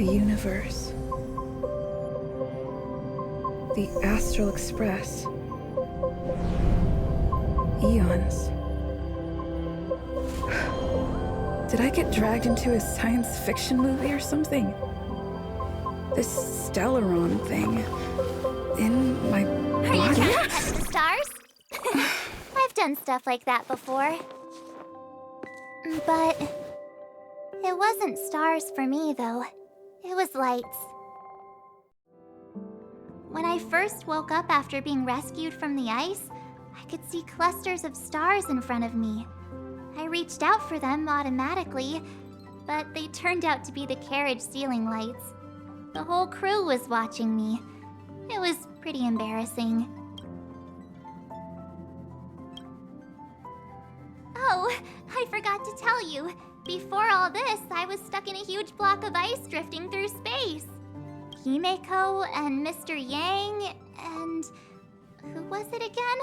The universe. The Astral Express. Eons. Did I get dragged into a science fiction movie or something? This Stellaron thing in my body? Are you trying to touch the stars? I've done stuff like that before. But it wasn't stars for me, though. It was lights. When I first woke up after being rescued from the ice, I could see clusters of stars in front of me. I reached out for them automatically, but they turned out to be the carriage ceiling lights. The whole crew was watching me. It was pretty embarrassing. Oh, I forgot to tell you. Before all this, I was stuck in a huge block of ice drifting through space. Himeko and Mr. Yang and... who was it again?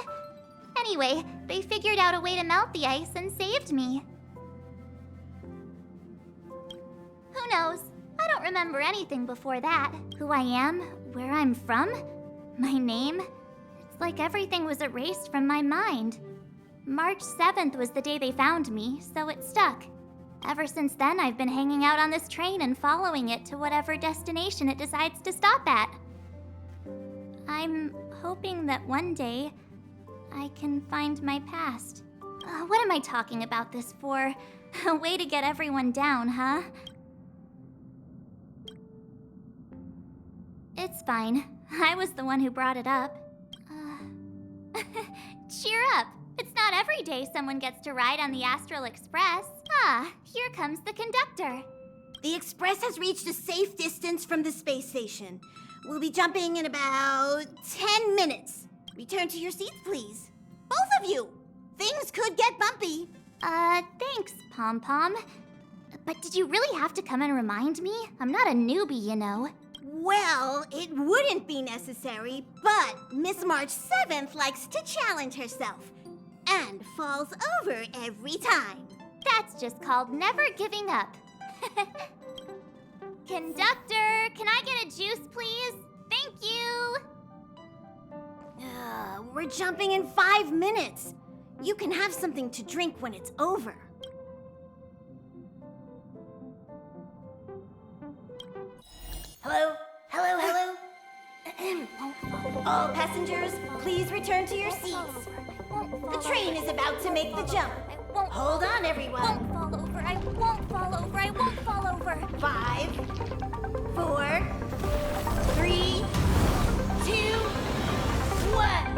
Anyway, they figured out a way to melt the ice and saved me. Who knows? I don't remember anything before that. Who I am, where I'm from, my name. It's like everything was erased from my mind. March 7th was the day they found me, so it stuck. Ever since then, I've been hanging out on this train and following it to whatever destination it decides to stop at. I'm hoping that one day I can find my past. What am I talking about this for? A way to get everyone down, huh? It's fine. I was the one who brought it up. Cheer up! It's not every day someone gets to ride on the Astral Express. Ah, here comes the conductor. The Express has reached a safe distance from the space station. We'll be jumping in about 10 minutes. Return to your seats, please. Both of you! Things could get bumpy. Thanks, Pom Pom. But did you really have to come and remind me? I'm not a newbie, you know. Well, it wouldn't be necessary, but Miss March 7th likes to challenge herself. And falls over every time. That's just called never giving up. Conductor, can I get a juice, please? Thank you! We're jumping in 5 minutes. You can have something to drink when it's over. Hello? Hello, hello? All passengers, please return to your seats. The train is about to make the jump. Hold on, everyone. I won't fall over. I won't fall over. I won't fall over. 5, 4, 3, 2, 1.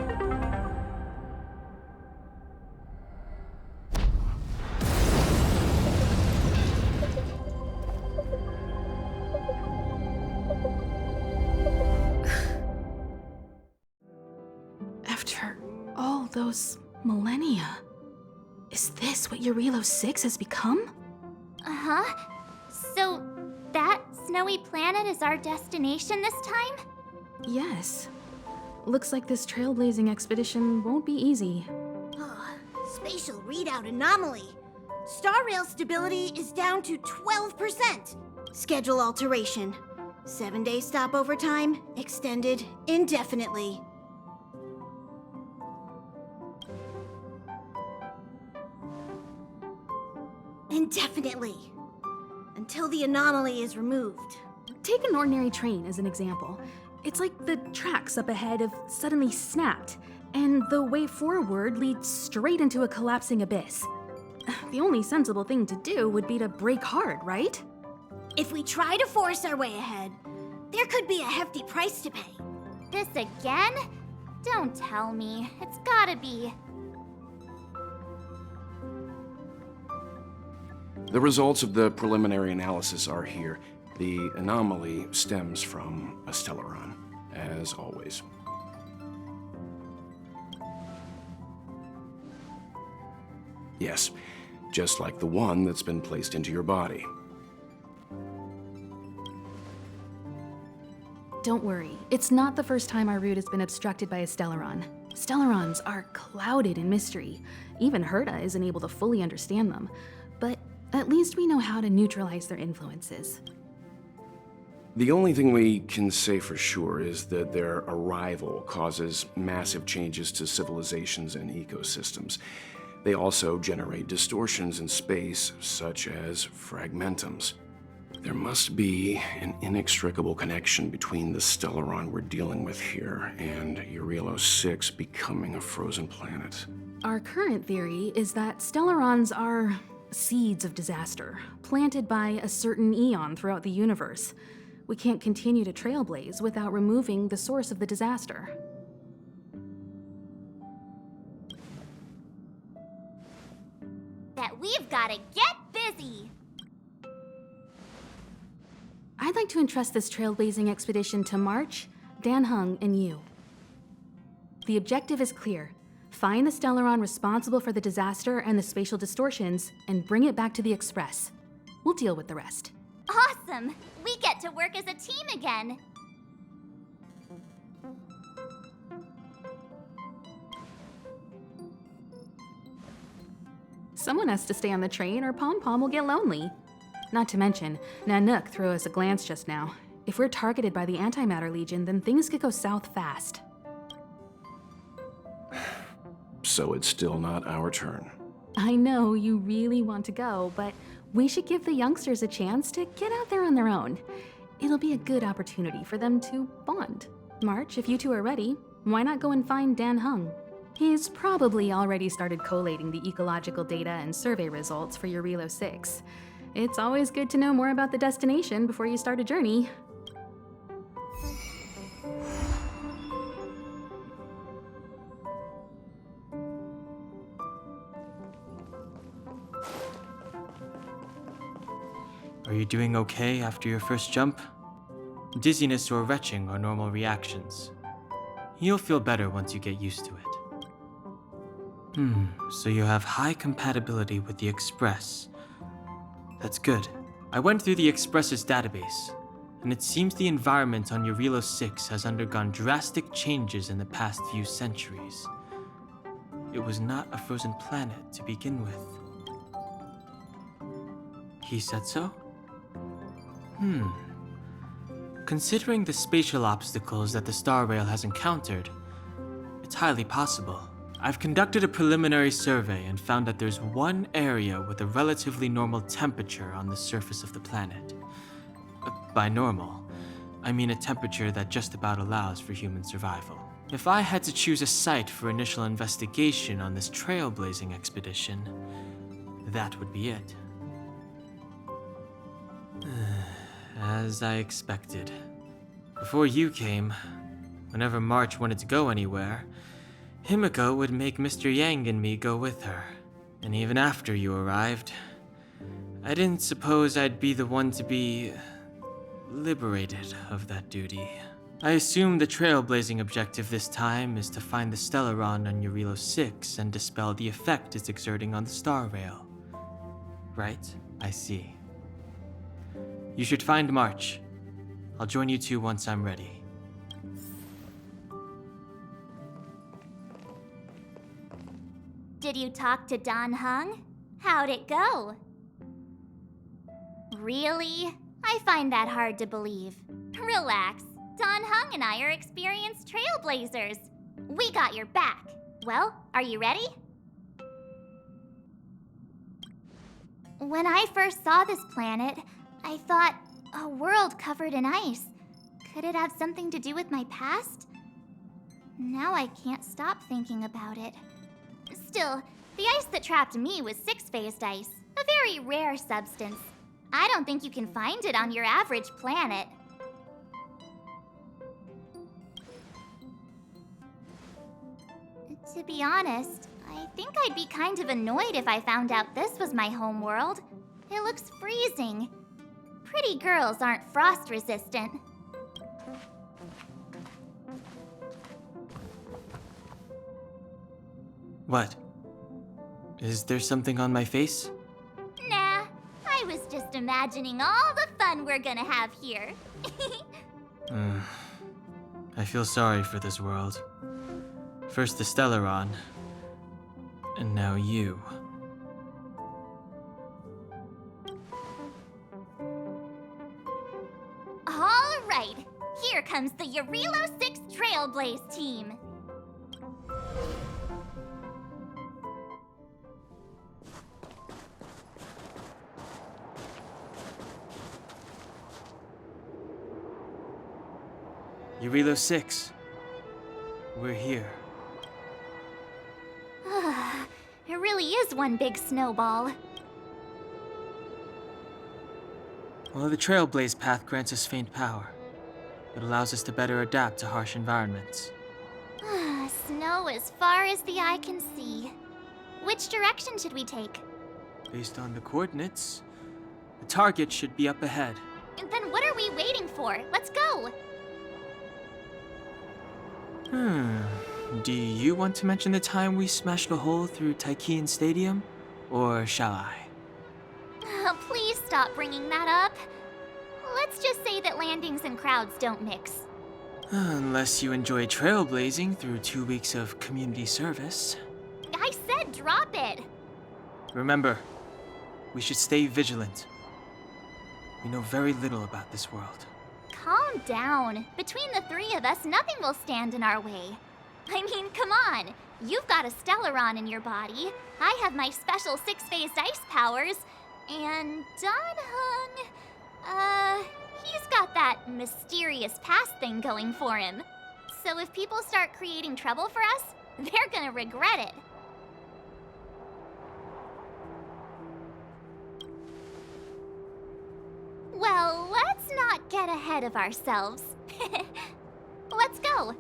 After all those millennia, is this what Jarilo-VI has become? Uh-huh. So, that snowy planet is our destination this time? Yes. Looks like this trailblazing expedition won't be easy. Spatial readout anomaly. Star Rail stability is down to 12%. Schedule alteration. 7-day stopover time extended indefinitely. Indefinitely. Until the anomaly is removed. Take an ordinary train as an example. It's like the tracks up ahead have suddenly snapped, and the way forward leads straight into a collapsing abyss. The only sensible thing to do would be to brake hard, right? If we try to force our way ahead, there could be a hefty price to pay. This again? Don't tell me. It's gotta be. The results of the preliminary analysis are here. The anomaly stems from a Stellaron, as always. Yes, just like the one that's been placed into your body. Don't worry, it's not the first time our route has been obstructed by a Stellaron. Stellarons are clouded in mystery. Even Herta isn't able to fully understand them. But at least we know how to neutralize their influences. The only thing we can say for sure is that their arrival causes massive changes to civilizations and ecosystems. They also generate distortions in space, such as fragmentums. There must be an inextricable connection between the Stellaron we're dealing with here and Jarilo-VI becoming a frozen planet. Our current theory is that Stellarons are seeds of disaster, planted by a certain eon throughout the universe. We can't continue to trailblaze without removing the source of the disaster. That we've gotta get busy! I'd like to entrust this trailblazing expedition to March, Dan Heng, and you. The objective is clear. Find the Stellaron responsible for the disaster and the spatial distortions, and bring it back to the Express. We'll deal with the rest. Awesome! We get to work as a team again! Someone has to stay on the train or Pom Pom will get lonely. Not to mention, Nanook threw us a glance just now. If we're targeted by the Antimatter Legion, then things could go south fast. So it's still not our turn. I know you really want to go, but we should give the youngsters a chance to get out there on their own. It'll be a good opportunity for them to bond. March, if you two are ready, why not go and find Dan Heng? He's probably already started collating the ecological data and survey results for Jarilo-VI. It's always good to know more about the destination before you start a journey. Are you doing okay after your first jump? Dizziness or retching are normal reactions. You'll feel better once you get used to it. So you have high compatibility with the Express. That's good. I went through the Express's database, and it seems the environment on Jarilo-VI has undergone drastic changes in the past few centuries. It was not a frozen planet to begin with. He said so? Considering the spatial obstacles that the Star Rail has encountered, it's highly possible. I've conducted a preliminary survey and found that there's one area with a relatively normal temperature on the surface of the planet. By normal, I mean a temperature that just about allows for human survival. If I had to choose a site for initial investigation on this trailblazing expedition, that would be it. As I expected. Before you came, whenever March wanted to go anywhere, Himiko would make Mr. Yang and me go with her. And even after you arrived, I didn't suppose I'd be the one to be liberated of that duty. I assume the trailblazing objective this time is to find the Stellaron on Jarilo-VI and dispel the effect it's exerting on the Star Rail. Right? I see. You should find March. I'll join you two once I'm ready. Did you talk to Dan Heng? How'd it go? Really? I find that hard to believe. Relax. Dan Heng and I are experienced trailblazers. We got your back. Well, are you ready? When I first saw this planet, I thought, a world covered in ice. Could it have something to do with my past? Now I can't stop thinking about it. Still, the ice that trapped me was six-phased ice, a very rare substance. I don't think you can find it on your average planet. To be honest, I think I'd be kind of annoyed if I found out this was my home world. It looks freezing. Pretty girls aren't frost-resistant. What? Is there something on my face? Nah, I was just imagining all the fun we're gonna have here. I feel sorry for this world. First the Stellaron, and now you. All comes the Jarilo-VI Trailblaze team. Jarilo-VI. We're here. It really is one big snowball. While the Trailblaze path grants us faint power, it allows us to better adapt to harsh environments. Snow as far as the eye can see. Which direction should we take? Based on the coordinates, the target should be up ahead. Then what are we waiting for? Let's go! Do you want to mention the time we smashed a hole through Taikian Stadium? Or shall I? Please stop bringing that up. Let's just say that landings and crowds don't mix. Unless you enjoy trailblazing through 2 weeks of community service. I said drop it! Remember, we should stay vigilant. We know very little about this world. Calm down. Between the three of us, nothing will stand in our way. I mean, come on. You've got a Stellaron in your body. I have my special 6-phased ice powers. And Dan-hung, he's got that mysterious past thing going for him. So if people start creating trouble for us, they're gonna regret it. Well, let's not get ahead of ourselves. Let's go.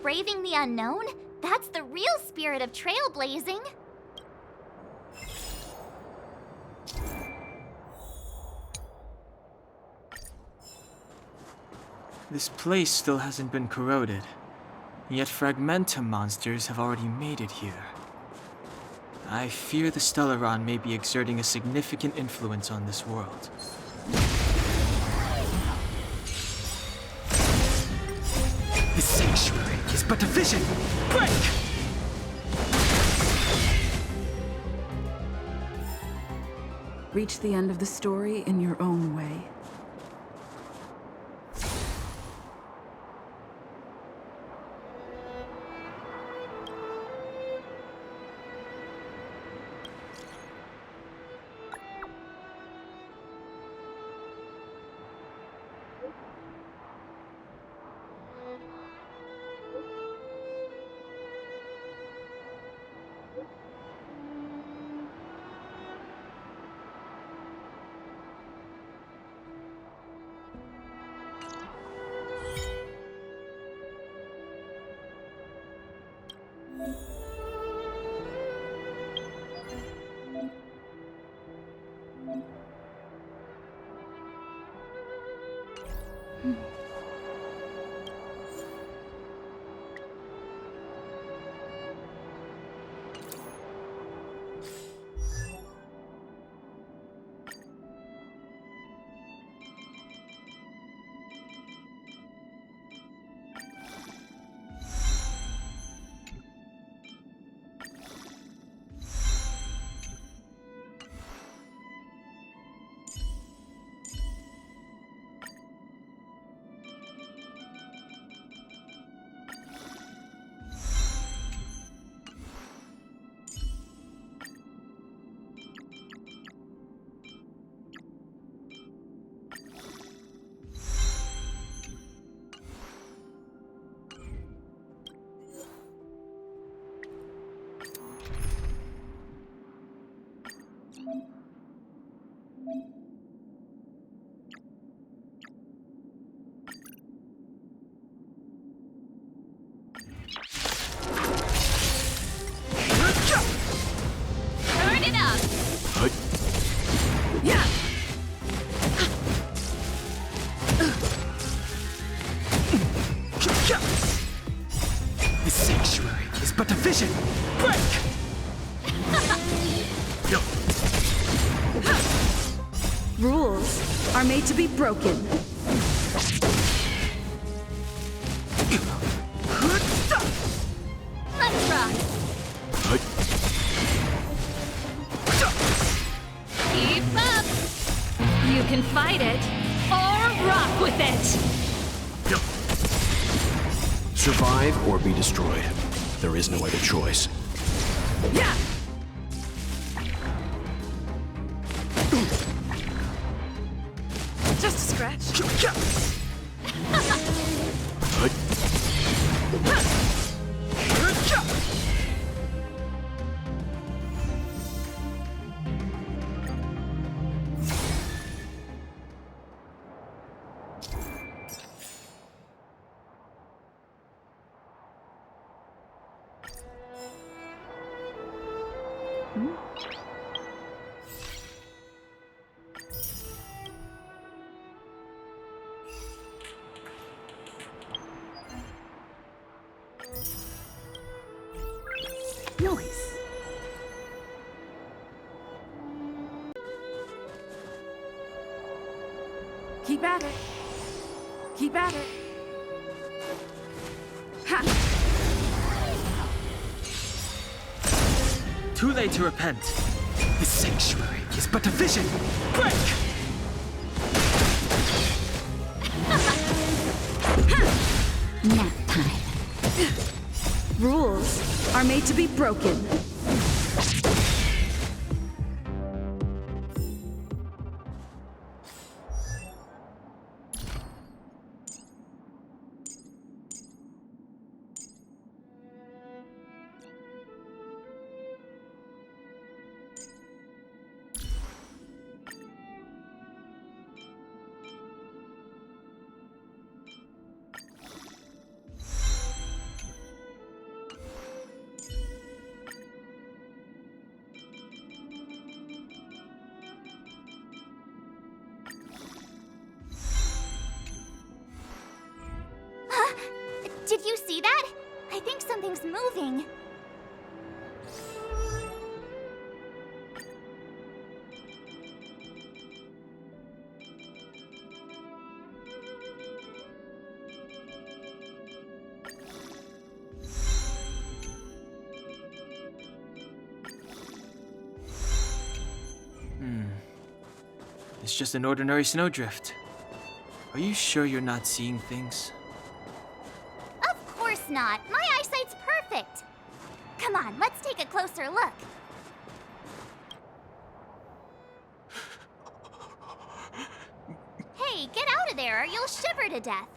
Braving the unknown? That's the real spirit of trailblazing. This place still hasn't been corroded, yet Fragmentum monsters have already made it here. I fear the Stellaron may be exerting a significant influence on this world. The sanctuary is but a vision! Break! Reach the end of the story in your own way. Turn it up! Yeah! The sanctuary is but a vision! Break! Rules are made to be broken. Let's rock! Keep up! You can fight it or rock with it. Survive or be destroyed. There is no other choice. Yeah! Just a scratch. Nice. Keep at it. Keep at it. Ha! Too late to repent. The sanctuary is but a vision. Break! Nap time. Rules are made to be broken. Did you see that? I think something's moving. It's just an ordinary snowdrift. Are you sure you're not seeing things? Of course not. My eyesight's perfect. Come on, let's take a closer look. Hey, get out of there or you'll shiver to death.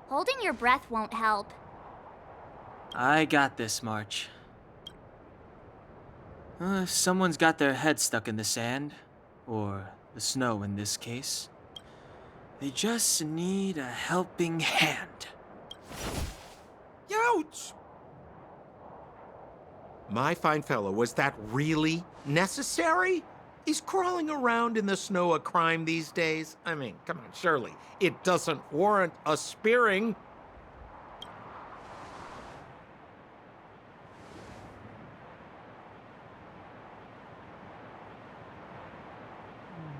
Holding your breath won't help. I got this, March. If someone's got their head stuck in the sand, or the snow in this case, they just need a helping hand. Ouch! My fine fellow, was that really necessary? Is crawling around in the snow a crime these days? I mean, come on, surely. It doesn't warrant a spearing.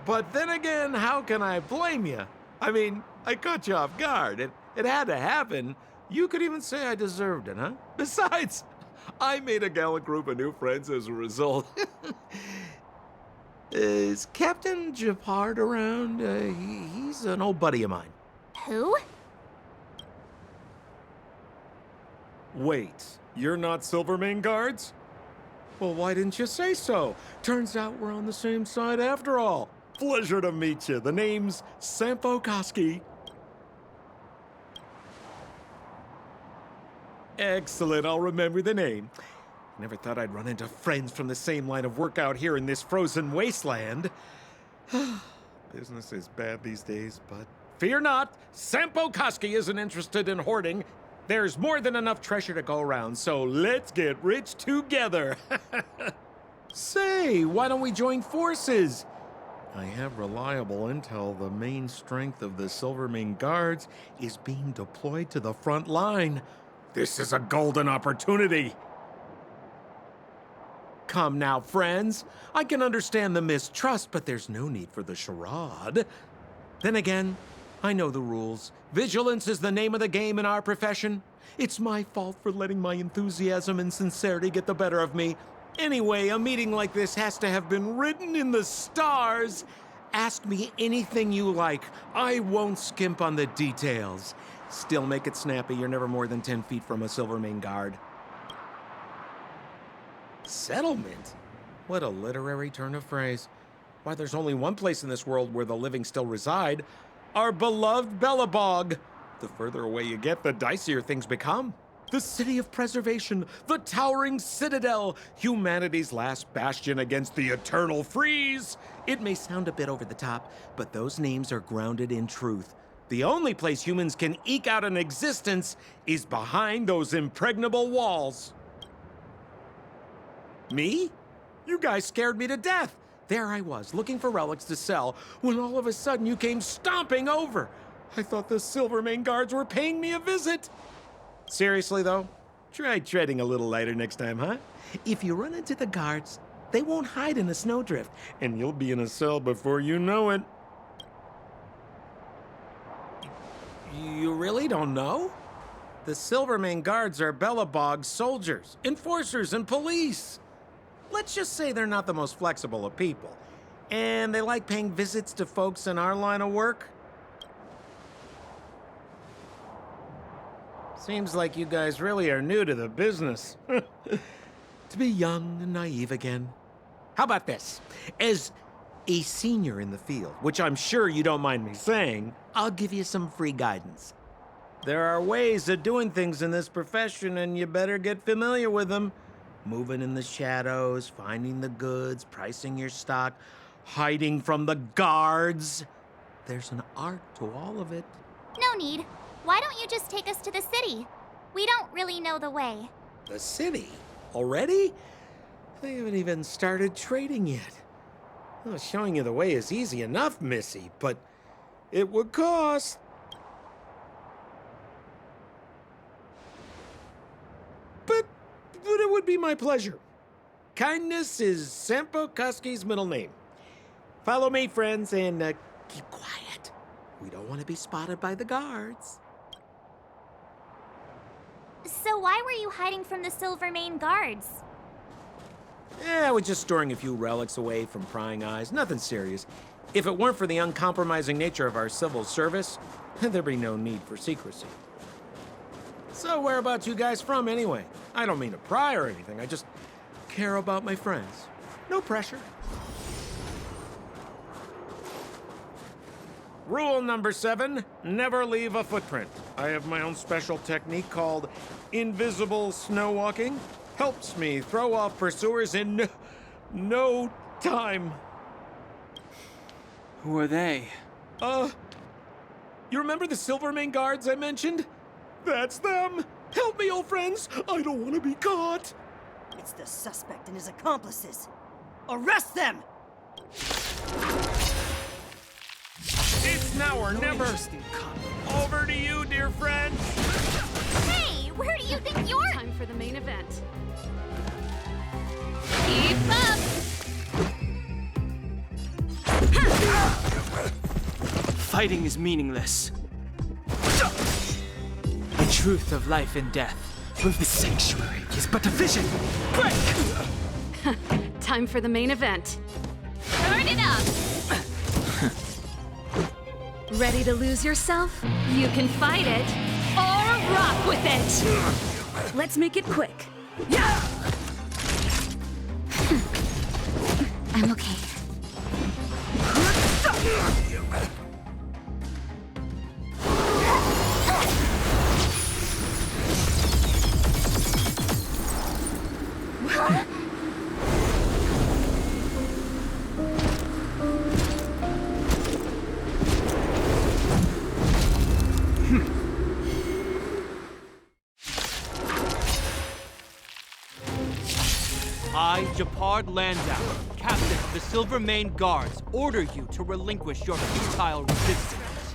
But then again, how can I blame you? I mean, I caught you off guard. It had to happen. You could even say I deserved it, huh? Besides, I made a gallant group of new friends as a result. Is Captain Japard around? He's an old buddy of mine. Who? Wait, you're not Silvermane Guards? Well, why didn't you say so? Turns out we're on the same side after all. Pleasure to meet you. The name's Sampo Koski. Excellent, I'll remember the name. Never thought I'd run into friends from the same line of work out here in this frozen wasteland. Business is bad these days, but fear not. Sampo Koski isn't interested in hoarding. There's more than enough treasure to go around, so let's get rich together. Say, why don't we join forces? I have reliable intel the main strength of the Silvermane Guards is being deployed to the front line. This is a golden opportunity. Come now, friends. I can understand the mistrust, but there's no need for the charade. Then again, I know the rules. Vigilance is the name of the game in our profession. It's my fault for letting my enthusiasm and sincerity get the better of me. Anyway, a meeting like this has to have been written in the stars. Ask me anything you like. I won't skimp on the details. Still make it snappy. You're never more than 10 feet from a Silvermane guard. Settlement? What a literary turn of phrase. Why, there's only one place in this world where the living still reside. Our beloved Belobog. The further away you get, the dicier things become. The city of preservation, the towering citadel, humanity's last bastion against the eternal freeze. It may sound a bit over the top, but those names are grounded in truth. The only place humans can eke out an existence is behind those impregnable walls. Me? You guys scared me to death. There I was, looking for relics to sell, when all of a sudden you came stomping over. I thought the Silvermane guards were paying me a visit. Seriously, though, try treading a little lighter next time, huh? If you run into the guards, they won't hide in a snowdrift, and you'll be in a cell before you know it. You really don't know? The Silvermane guards are Belobog's soldiers, enforcers, and police. Let's just say they're not the most flexible of people, and they like paying visits to folks in our line of work. Seems like you guys really are new to the business. To be young and naive again. How about this? As a senior in the field, which I'm sure you don't mind me saying, I'll give you some free guidance. There are ways of doing things in this profession, and you better get familiar with them. Moving in the shadows, finding the goods, pricing your stock, hiding from the guards. There's an art to all of it. No need. Why don't you just take us to the city? We don't really know the way. The city? Already? They haven't even started trading yet. Well, showing you the way is easy enough, Missy, but it would cost. But it would be my pleasure. Kindness is Sampo Kuski's middle name. Follow me, friends, and keep quiet. We don't want to be spotted by the guards. So why were you hiding from the Silvermane guards? I was just storing a few relics away from prying eyes. Nothing serious. If it weren't for the uncompromising nature of our civil service, there'd be no need for secrecy. So whereabouts you guys from, anyway? I don't mean to pry or anything. I just care about my friends. No pressure. Rule number 7, never leave a footprint. I have my own special technique called invisible snow walking. Helps me throw off pursuers in no time. Who are they? You remember the Silvermane guards I mentioned? That's them! Help me, old friends! I don't want to be caught! It's the suspect and his accomplices. Arrest them! It's now or never! Over to you, dear friend! Hey, where do you think you're? Time for the main event. Keep up! Fighting is meaningless. The truth of life and death. The sanctuary is but a vision. Break! Time for the main event. Turn it up! Ready to lose yourself? You can fight it or rock with it. Let's make it quick. Yeah! I'm okay. I, Japard Landau, captain of the Silvermane Guards, order you to relinquish your futile resistance.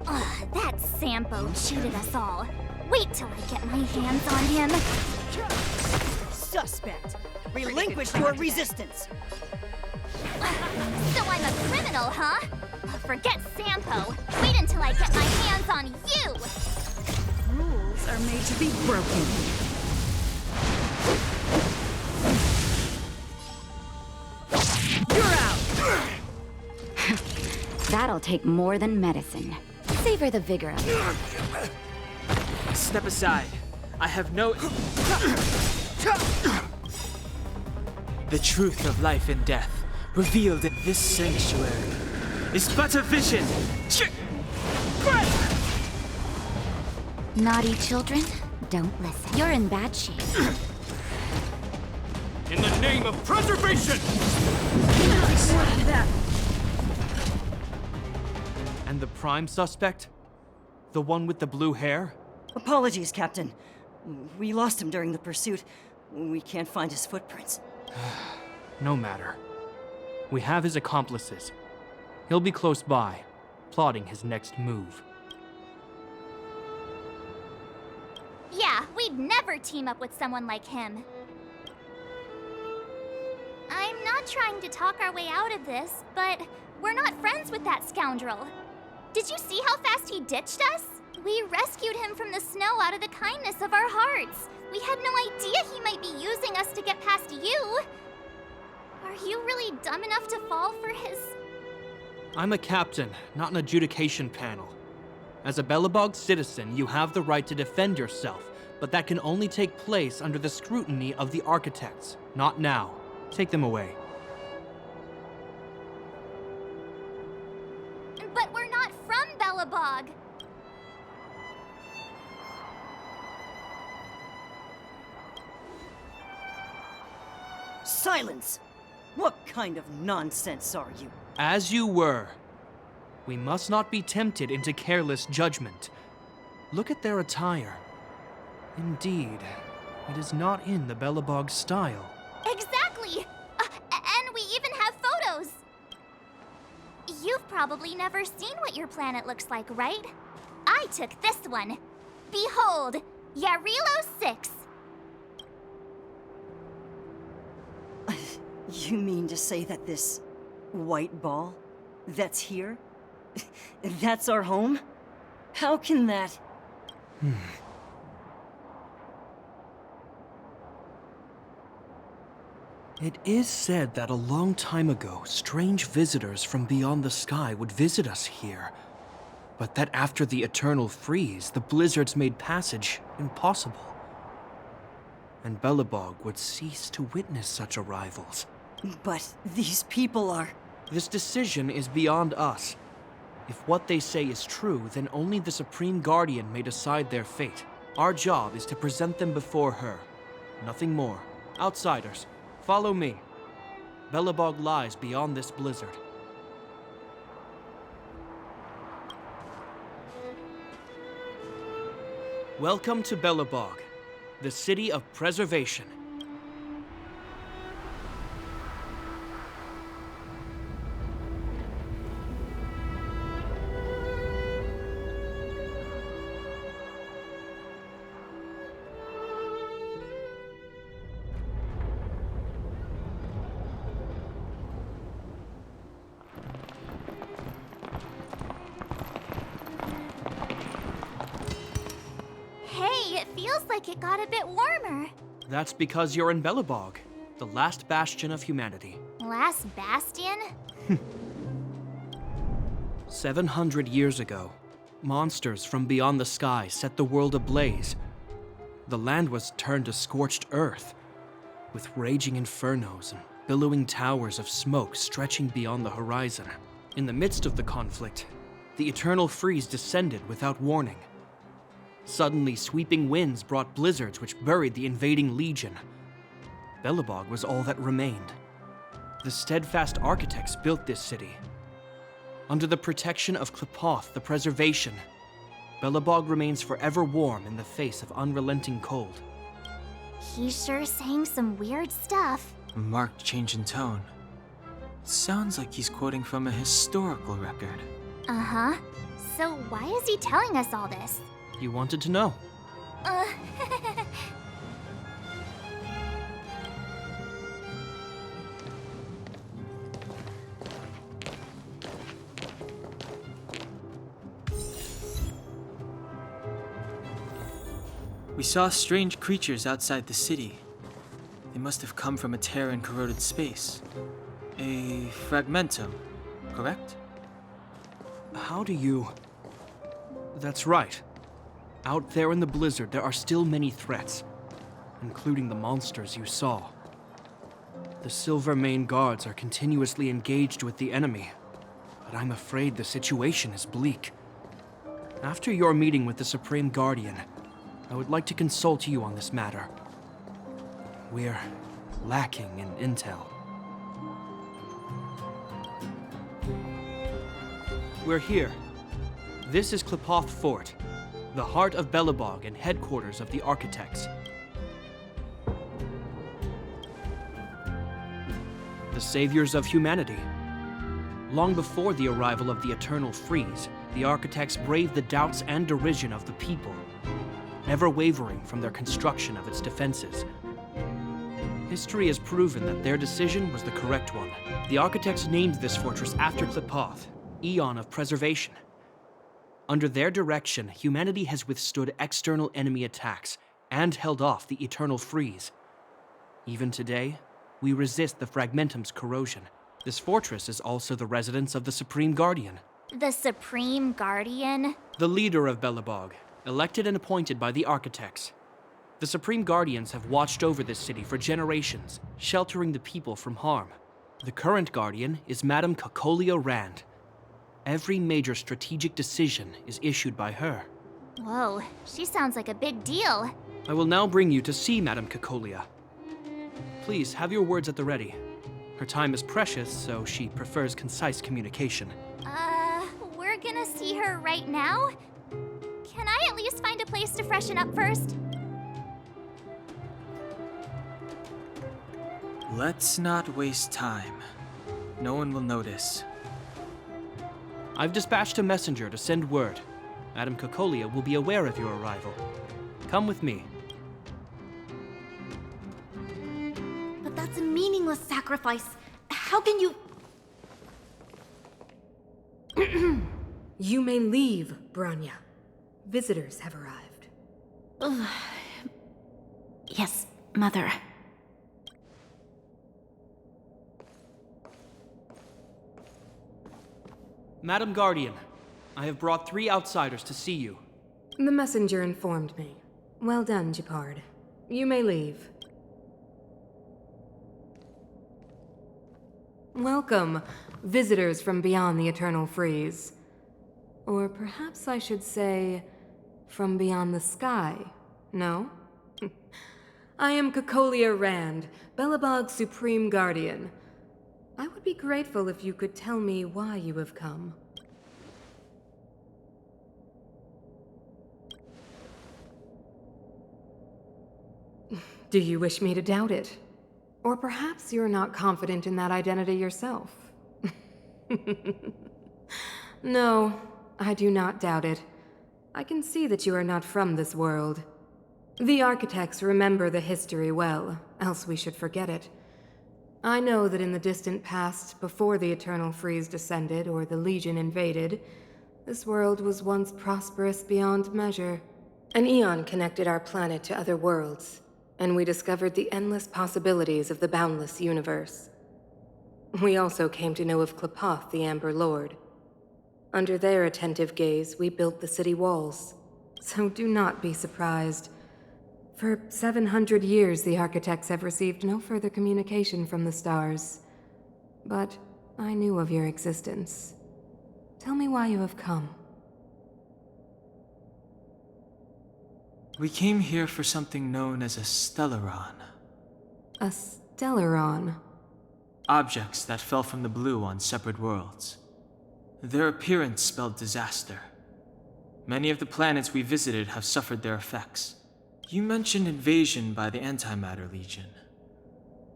Ugh, that Sampo cheated us all. Wait till I get my hands on him. Suspect, relinquish your resistance. So I'm a criminal, huh? Forget Sampo. Wait until I get my hands on you! Rules are made to be broken. You're out! I'll take more than medicine. Savor the vigor of it. Step aside. I have no... The truth of life and death, revealed in this sanctuary, is but a vision. Naughty children, don't listen. You're in bad shape. In the name of preservation! And the prime suspect? The one with the blue hair? Apologies, Captain. We lost him during the pursuit. We can't find his footprints. No matter. We have his accomplices. He'll be close by, plotting his next move. Yeah, we'd never team up with someone like him. I'm not trying to talk our way out of this, but we're not friends with that scoundrel. Did you see how fast he ditched us? We rescued him from the snow out of the kindness of our hearts. We had no idea he might be using us to get past you. Are you really dumb enough to fall for his... I'm a captain, not an adjudication panel. As a Belobog citizen, you have the right to defend yourself, but that can only take place under the scrutiny of the architects, not now. Take them away. But we're not from Belobog. Silence! What kind of nonsense are you? As you were. We must not be tempted into careless judgment. Look at their attire. Indeed, it is not in the Belobog style. Exactly! And we even have photos! You've probably never seen what your planet looks like, right? I took this one. Behold, Jarilo-VI. You mean to say that this white ball that's here, that's our home? How can that... It is said that a long time ago, strange visitors from beyond the sky would visit us here. But that after the eternal freeze, the blizzards made passage impossible. And Belobog would cease to witness such arrivals. But these people are... This decision is beyond us. If what they say is true, then only the Supreme Guardian may decide their fate. Our job is to present them before her. Nothing more. Outsiders, follow me. Belobog lies beyond this blizzard. Welcome to Belobog, the city of preservation. Hey, it feels like it got a bit warmer. That's because you're in Belobog, the last bastion of humanity. Last bastion? 700 years ago, monsters from beyond the sky set the world ablaze. The land was turned to scorched earth, with raging infernos and billowing towers of smoke stretching beyond the horizon. In the midst of the conflict, the eternal freeze descended without warning. Suddenly, sweeping winds brought blizzards which buried the invading legion. Belobog was all that remained. The steadfast architects built this city. Under the protection of Klepoth, the preservation, Belobog remains forever warm in the face of unrelenting cold. He's sure saying some weird stuff. A marked change in tone. Sounds like he's quoting from a historical record. Uh-huh. So why is he telling us all this? You wanted to know. We saw strange creatures outside the city. They must have come from a tear in corroded space. A fragmentum, correct? How do you... That's right. Out there in the blizzard, there are still many threats, including the monsters you saw. The Silvermane guards are continuously engaged with the enemy, but I'm afraid the situation is bleak. After your meeting with the Supreme Guardian, I would like to consult you on this matter. We're lacking in intel. We're here. This is Qlipoth Fort, the heart of Belobog and headquarters of the Architects. The saviors of humanity. Long before the arrival of the Eternal Freeze, the Architects braved the doubts and derision of the people, never wavering from their construction of its defenses. History has proven that their decision was the correct one. The Architects named this fortress after Qlipoth, Eon of Preservation. Under their direction, humanity has withstood external enemy attacks and held off the Eternal Freeze. Even today, we resist the Fragmentum's corrosion. This fortress is also the residence of the Supreme Guardian. The Supreme Guardian? The leader of Belobog, elected and appointed by the Architects. The Supreme Guardians have watched over this city for generations, sheltering the people from harm. The current Guardian is Madame Cocolia Rand. Every major strategic decision is issued by her. Whoa, she sounds like a big deal. I will now bring you to see Madame Cocolia. Please, have your words at the ready. Her time is precious, so she prefers concise communication. We're gonna see her right now? Can I at least find a place to freshen up first? Let's not waste time. No one will notice. I've dispatched a messenger to send word. Madame Cocolia will be aware of your arrival. Come with me. But that's a meaningless sacrifice. How can you... You may leave, Branya. Visitors have arrived. Yes, Mother. Madam Guardian, I have brought 3 outsiders to see you. The messenger informed me. Well done, Gepard. You may leave. Welcome, visitors from beyond the Eternal Freeze. Or perhaps I should say, from beyond the sky, no? I am Cocolia Rand, Belobog's Supreme Guardian. I would be grateful if you could tell me why you have come. Do you wish me to doubt it? Or perhaps you're not confident in that identity yourself. No, I do not doubt it. I can see that you are not from this world. The Architects remember the history well, else we should forget it. I know that in the distant past, before the Eternal Freeze descended or the Legion invaded, this world was once prosperous beyond measure. An eon connected our planet to other worlds, and we discovered the endless possibilities of the boundless universe. We also came to know of Qlipoth, the Amber Lord. Under their attentive gaze, we built the city walls. So do not be surprised. For 700 years, the Architects have received no further communication from the stars. But I knew of your existence. Tell me why you have come. We came here for something known as a Stellaron. A Stellaron? Objects that fell from the blue on separate worlds. Their appearance spelled disaster. Many of the planets we visited have suffered their effects. You mentioned invasion by the Antimatter Legion.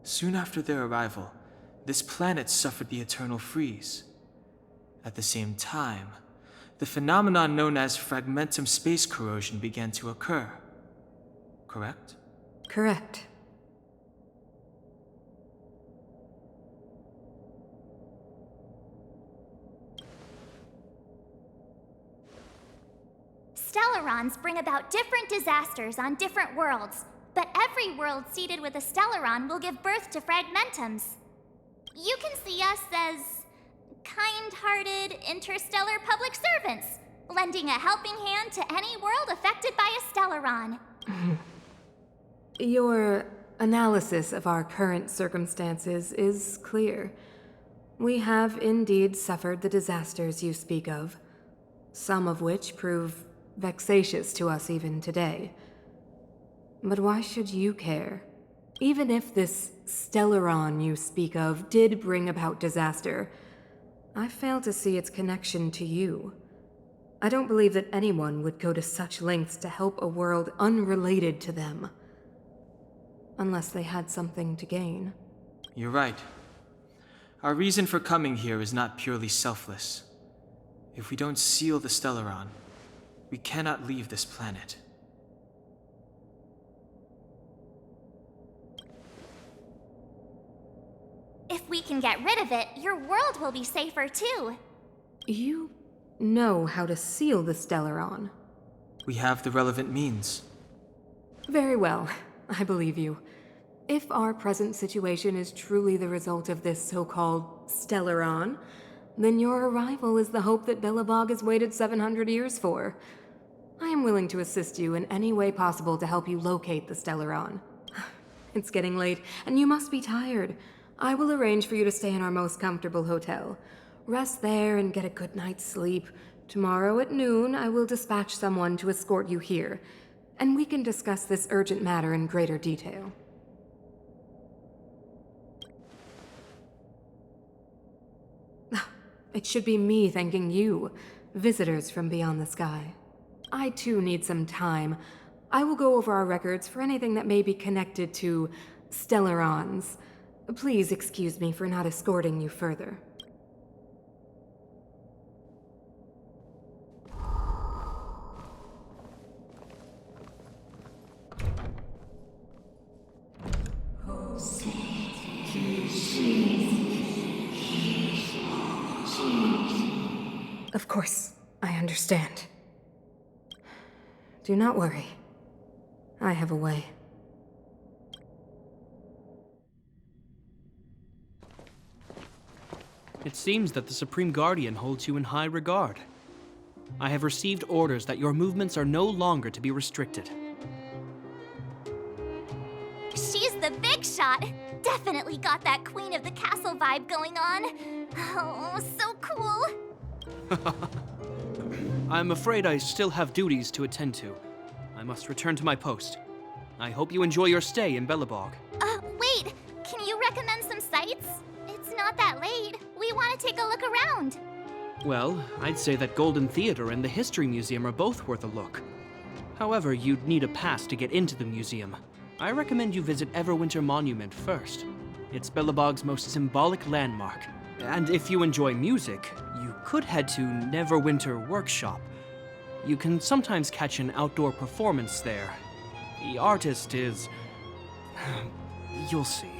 Soon after their arrival, this planet suffered the Eternal Freeze. At the same time, the phenomenon known as Fragmentum space corrosion began to occur. Correct? Correct. Stellarons bring about different disasters on different worlds, but every world seeded with a Stellaron will give birth to Fragmentums. You can see us as kind-hearted interstellar public servants, lending a helping hand to any world affected by a Stellaron. Your analysis of our current circumstances is clear. We have indeed suffered the disasters you speak of, some of which prove vexatious to us even today. But why should you care? Even if this Stellaron you speak of did bring about disaster, I fail to see its connection to you. I don't believe that anyone would go to such lengths to help a world unrelated to them. Unless they had something to gain. You're right. Our reason for coming here is not purely selfless. If we don't seal the Stellaron, we cannot leave this planet. If we can get rid of it, your world will be safer too. You know how to seal the Stellaron. We have the relevant means. Very well, I believe you. If our present situation is truly the result of this so-called Stellaron, then your arrival is the hope that Belobog has waited 700 years for. I am willing to assist you in any way possible to help you locate the Stellaron. It's getting late, and you must be tired. I will arrange for you to stay in our most comfortable hotel. Rest there and get a good night's sleep. Tomorrow at noon, I will dispatch someone to escort you here, and we can discuss this urgent matter in greater detail. It should be me thanking you, visitors from beyond the sky. I too need some time. I will go over our records for anything that may be connected to Stellarons. Please excuse me for not escorting you further. Of course, I understand. Do not worry. I have a way. It seems that the Supreme Guardian holds you in high regard. I have received orders that your movements are no longer to be restricted. She's the big shot. Definitely got that Queen of the Castle vibe going on. Oh, so cool. I'm afraid I still have duties to attend to. I must return to my post. I hope you enjoy your stay in Belobog. Wait. Can you recommend some sites? It's not that late. We want to take a look around. Well, I'd say that Golden Theater and the History Museum are both worth a look. However, you'd need a pass to get into the museum. I recommend you visit Everwinter Monument first. It's Belobog's most symbolic landmark. And if you enjoy music, you could head to Neverwinter Workshop. You can sometimes catch an outdoor performance there. The artist is... you'll see.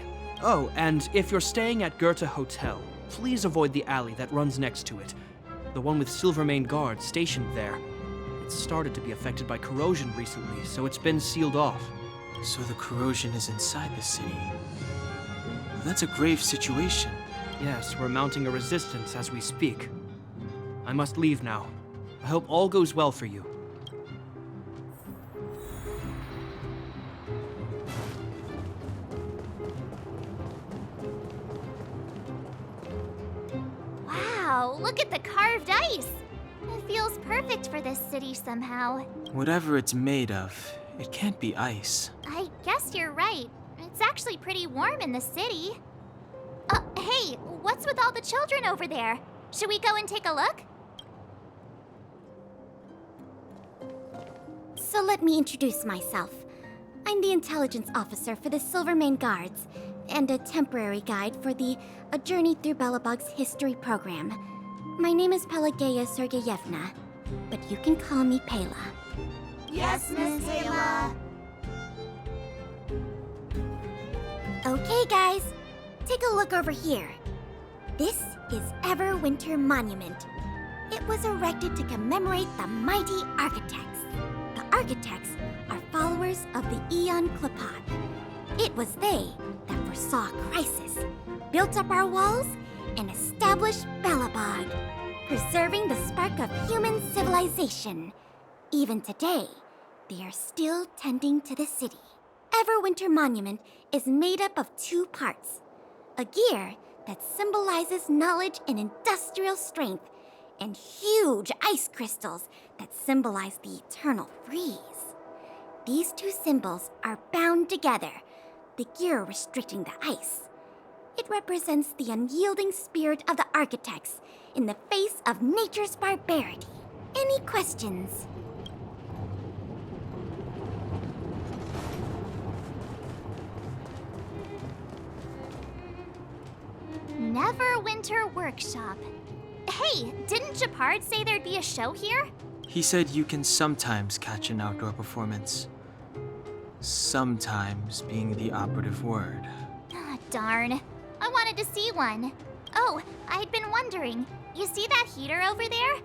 Oh, and if you're staying at Goethe Hotel, please avoid the alley that runs next to it. The one with Silvermane guards stationed there. It's started to be affected by corrosion recently, so it's been sealed off. So the corrosion is inside the city. Well, that's a grave situation. Yes, we're mounting a resistance as we speak. I must leave now. I hope all goes well for you. Wow, look at the carved ice. It feels perfect for this city somehow. Whatever it's made of, it can't be ice. I guess you're right. It's actually pretty warm in the city. Hey, what's with all the children over there? Should we go and take a look? So let me introduce myself. I'm the intelligence officer for the Silvermane Guards, and a temporary guide for the A Journey Through Belobog's History program. My name is Pelageya Sergeyevna, but you can call me Pela. Yes, Miss Taylor. Okay, guys, take a look over here. This is Everwinter Monument. It was erected to commemorate the mighty architects. The architects are followers of the Aeon Klapat. It was they that foresaw crisis, built up our walls, and establish Belobog, preserving the spark of human civilization. Even today, they are still tending to the city. Everwinter Monument is made up of 2 parts. A gear that symbolizes knowledge and industrial strength, and huge ice crystals that symbolize the eternal freeze. These 2 symbols are bound together, the gear restricting the ice. It represents the unyielding spirit of the architects in the face of nature's barbarity. Any questions? Neverwinter Workshop. Hey, didn't Japard say there'd be a show here? He said you can sometimes catch an outdoor performance. Sometimes being the operative word. Ah, darn. I wanted to see one. Oh, I'd been wondering. You see that heater over there?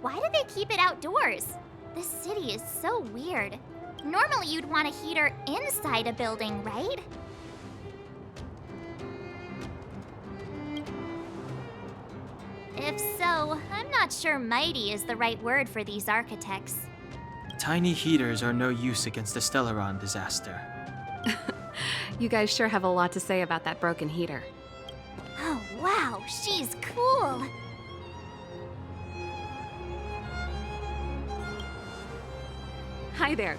Why do they keep it outdoors? This city is so weird. Normally you'd want a heater inside a building, right? If so, I'm not sure mighty is the right word for these architects. Tiny heaters are no use against the Stellaron disaster. You guys sure have a lot to say about that broken heater. Oh, wow, she's cool. Hi there.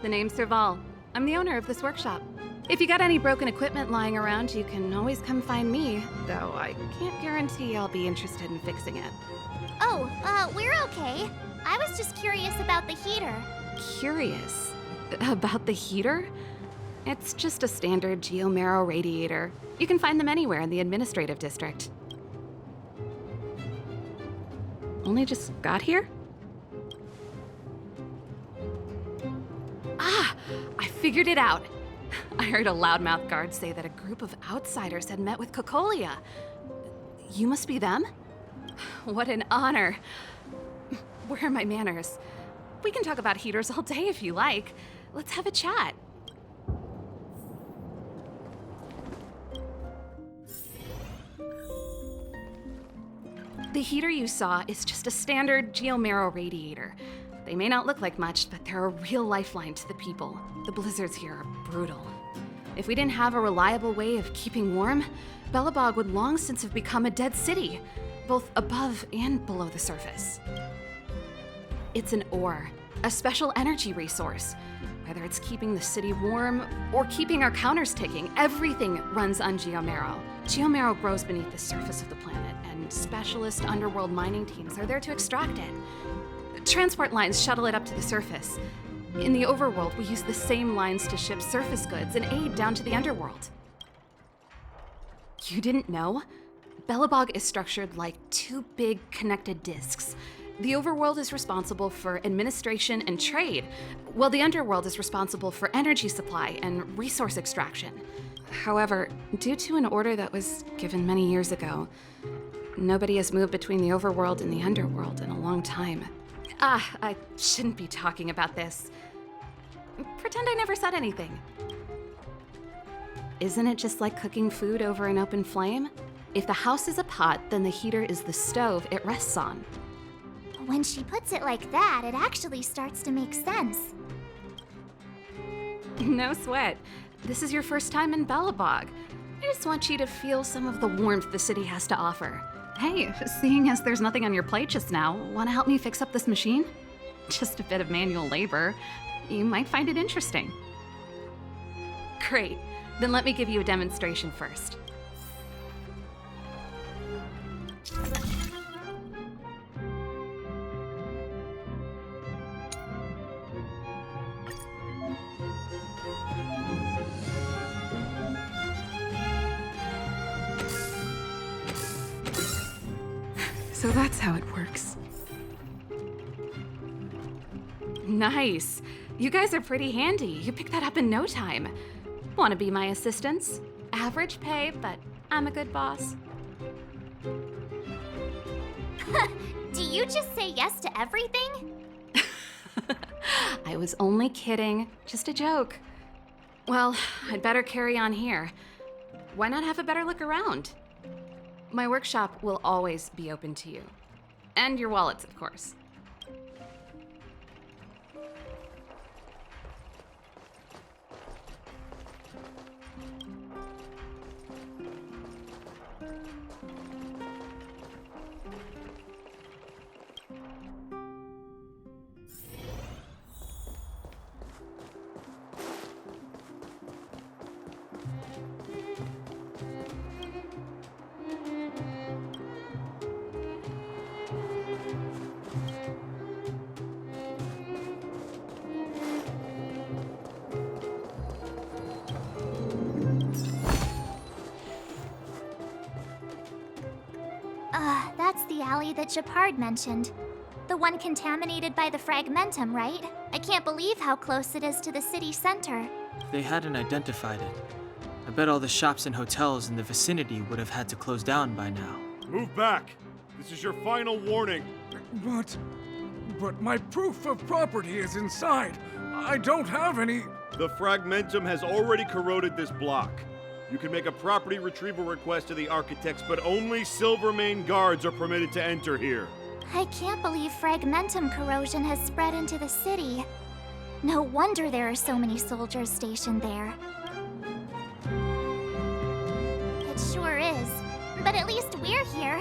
The name's Serval. I'm the owner of this workshop. If you got any broken equipment lying around, you can always come find me, though I can't guarantee I'll be interested in fixing it. Oh, we're okay. I was just curious about the heater. Curious? About the heater? It's just a standard geomarrow radiator. You can find them anywhere in the administrative district. Only just got here? Ah! I figured it out! I heard a loudmouth guard say that a group of outsiders had met with Cocolia. You must be them? What an honor. Where are my manners? We can talk about heaters all day if you like. Let's have a chat. The heater you saw is just a standard geomarrow radiator. They may not look like much, but they're a real lifeline to the people. The blizzards here are brutal. If we didn't have a reliable way of keeping warm, Belobog would long since have become a dead city, both above and below the surface. It's an ore, a special energy resource. Whether it's keeping the city warm or keeping our counters ticking, everything runs on geomarrow. Geomarrow grows beneath the surface of the planet, and specialist underworld mining teams are there to extract it. Transport lines shuttle it up to the surface. In the overworld, we use the same lines to ship surface goods and aid down to the underworld. You didn't know? Belobog is structured like 2 big connected disks. The overworld is responsible for administration and trade, while the underworld is responsible for energy supply and resource extraction. However, due to an order that was given many years ago, nobody has moved between the overworld and the underworld in a long time. I shouldn't be talking about this. Pretend I never said anything. Isn't it just like cooking food over an open flame? If the house is a pot, then the heater is the stove it rests on. When she puts it like that, it actually starts to make sense. No sweat. This is your first time in Belobog. I just want you to feel some of the warmth the city has to offer. Hey, seeing as there's nothing on your plate just now, want to help me fix up this machine? Just a bit of manual labor. You might find it interesting. Great. Then let me give you a demonstration first. So that's how it works. Nice. You guys are pretty handy. You picked that up in no time. Want to be my assistants? Average pay, but I'm a good boss. Do you just say yes to everything? I was only kidding. Just a joke. Well, I'd better carry on here. Why not have a better look around? My workshop will always be open to you. And your wallets, of course. That's the alley that Shepard mentioned. The one contaminated by the fragmentum, right? I can't believe how close it is to the city center. If they hadn't identified it, I bet all the shops and hotels in the vicinity would have had to close down by now. Move back! This is your final warning. But my proof of property is inside. I don't have any... The fragmentum has already corroded this block. You can make a property retrieval request to the architects, but only Silvermane guards are permitted to enter here. I can't believe fragmentum corrosion has spread into the city. No wonder there are so many soldiers stationed there. It sure is. But at least we're here.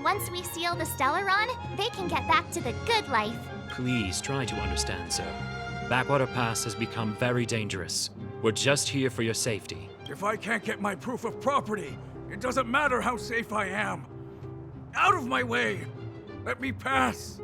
Once we seal the Stellaron, they can get back to the good life. Please try to understand, sir. Backwater Pass has become very dangerous. We're just here for your safety. If I can't get my proof of property, it doesn't matter how safe I am. Out of my way! Let me pass!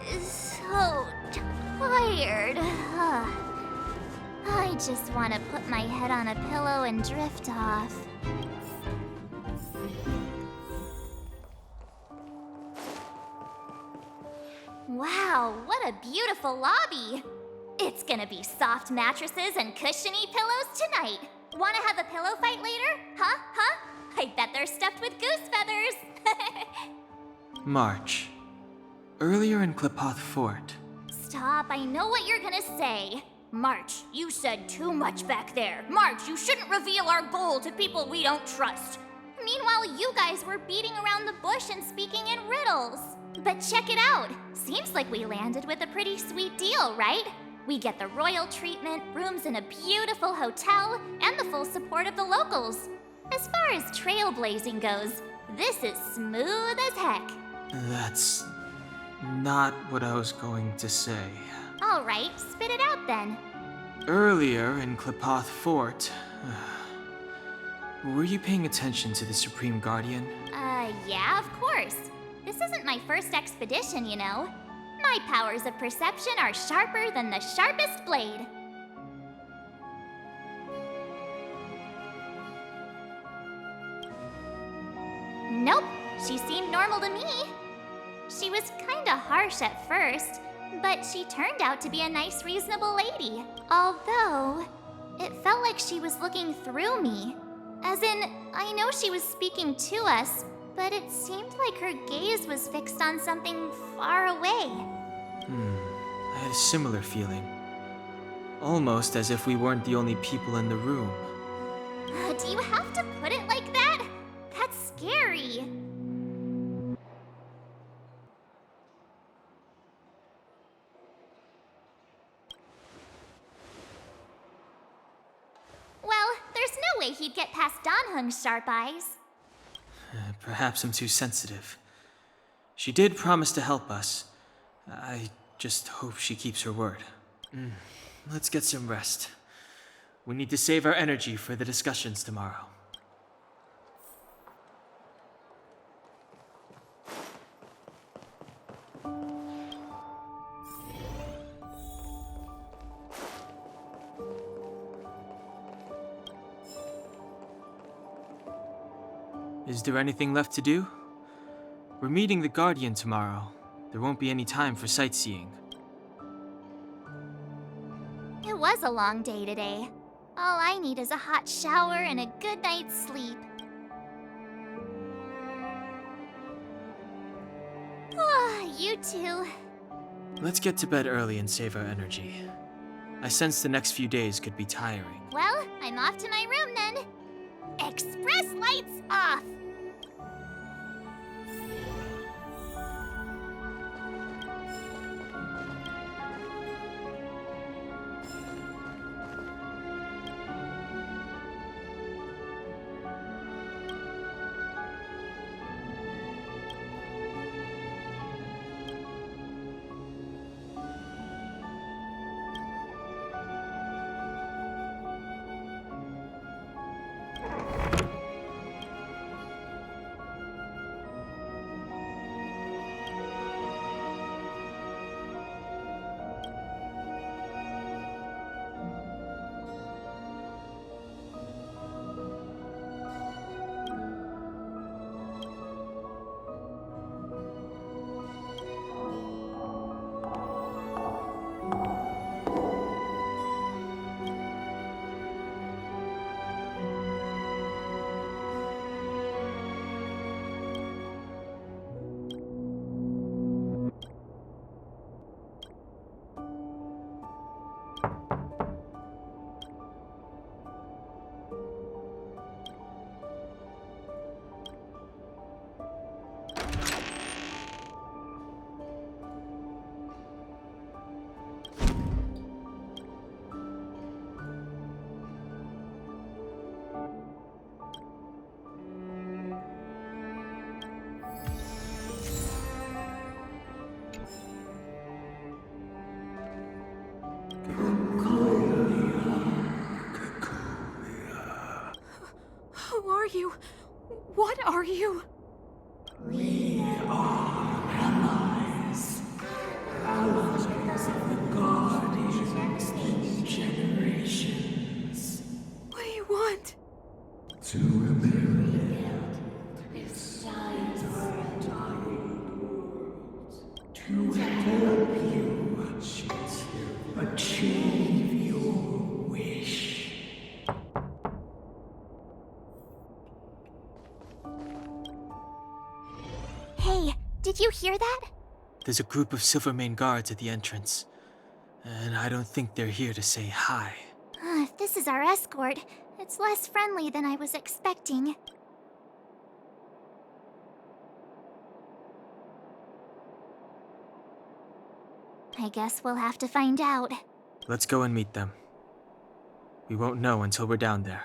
So tired. I just want to put my head on a pillow and drift off. Wow, what a beautiful lobby! It's gonna be soft mattresses and cushiony pillows tonight. Wanna have a pillow fight later? Huh? I bet they're stuffed with goose feathers. March. Earlier in Klipoth Fort. Stop, I know what you're gonna say. March, you said too much back there. March, you shouldn't reveal our goal to people we don't trust. Meanwhile, you guys were beating around the bush and speaking in riddles. But check it out. Seems like we landed with a pretty sweet deal, right? We get the royal treatment, rooms in a beautiful hotel, and the full support of the locals. As far as trailblazing goes, this is smooth as heck. That's not what I was going to say. All right, spit it out then. Earlier in Klipoth Fort, were you paying attention to the Supreme Guardian? Yeah, of course. This isn't my first expedition, you know. My powers of perception are sharper than the sharpest blade. Nope, she seemed normal to me. She was kinda harsh at first, but she turned out to be a nice, reasonable lady. Although, it felt like she was looking through me. As in, I know she was speaking to us, but it seemed like her gaze was fixed on something far away. I had a similar feeling. Almost as if we weren't the only people in the room. Do you have to put it like that? That's scary. Well, there's no way he'd get past Danhung's sharp eyes. Perhaps I'm too sensitive. She did promise to help us. I just hope she keeps her word. Let's get some rest. We need to save our energy for the discussions tomorrow. Is there anything left to do? We're meeting the Guardian tomorrow. There won't be any time for sightseeing. It was a long day today. All I need is a hot shower and a good night's sleep. You too. Let's get to bed early and save our energy. I sense the next few days could be tiring. Well, I'm off to my room then. Express lights off! Who are you? What are you? We are allies. Allies of the Guardians in generations. What do you want? To rebuild its size of dying world. To help you achieve your wish. Hey, did you hear that? There's a group of Silvermane guards at the entrance, and I don't think they're here to say hi. If this is our escort, it's less friendly than I was expecting. I guess we'll have to find out. Let's go and meet them. We won't know until we're down there.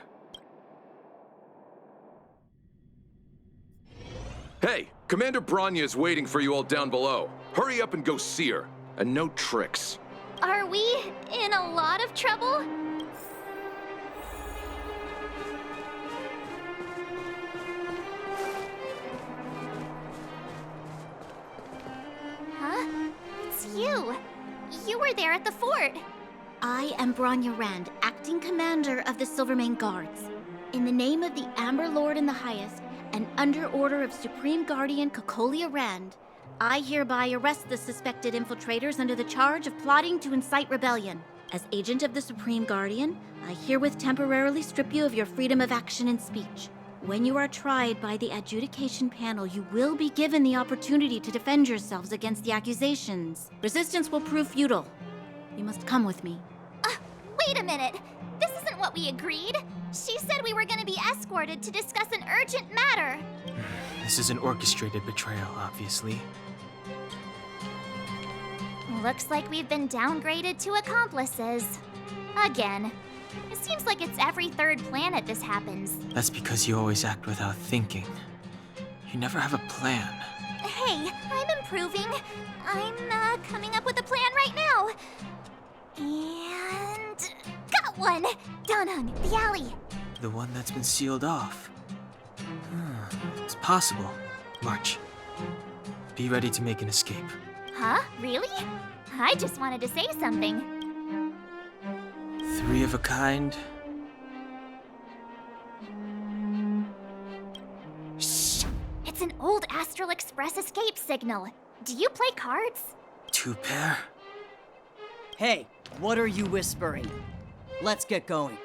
Hey, Commander Bronya is waiting for you all down below. Hurry up and go see her. And no tricks. Are we in a lot of trouble? Huh? It's you. You were there at the fort. I am Bronya Rand, acting commander of the Silvermane Guards. In the name of the Amber Lord in the Highest, and under order of Supreme Guardian Cocolia Rand, I hereby arrest the suspected infiltrators under the charge of plotting to incite rebellion. As agent of the Supreme Guardian, I herewith temporarily strip you of your freedom of action and speech. When you are tried by the adjudication panel, you will be given the opportunity to defend yourselves against the accusations. Resistance will prove futile. You must come with me. Wait a minute. This isn't what we agreed. She said we were going to be escorted to discuss an urgent matter. This is an orchestrated betrayal, obviously. Looks like we've been downgraded to accomplices. Again. It seems like it's every third planet this happens. That's because you always act without thinking. You never have a plan. Hey, I'm improving. I'm coming up with a plan right now. And go! That one! Danang, the alley! The one that's been sealed off. It's possible. March. Be ready to make an escape. Huh? Really? I just wanted to say something. 3 of a kind. Shh! It's an old Astral Express escape signal. Do you play cards? 2 pair. Hey, what are you whispering? Let's get going.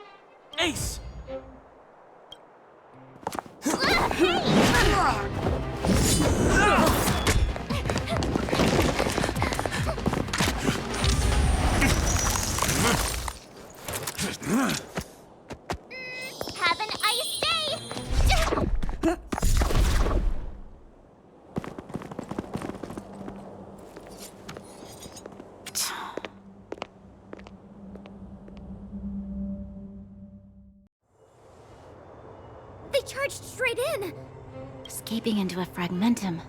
Ace! Have an ice day! They charged straight in! Escaping into a fragmentum.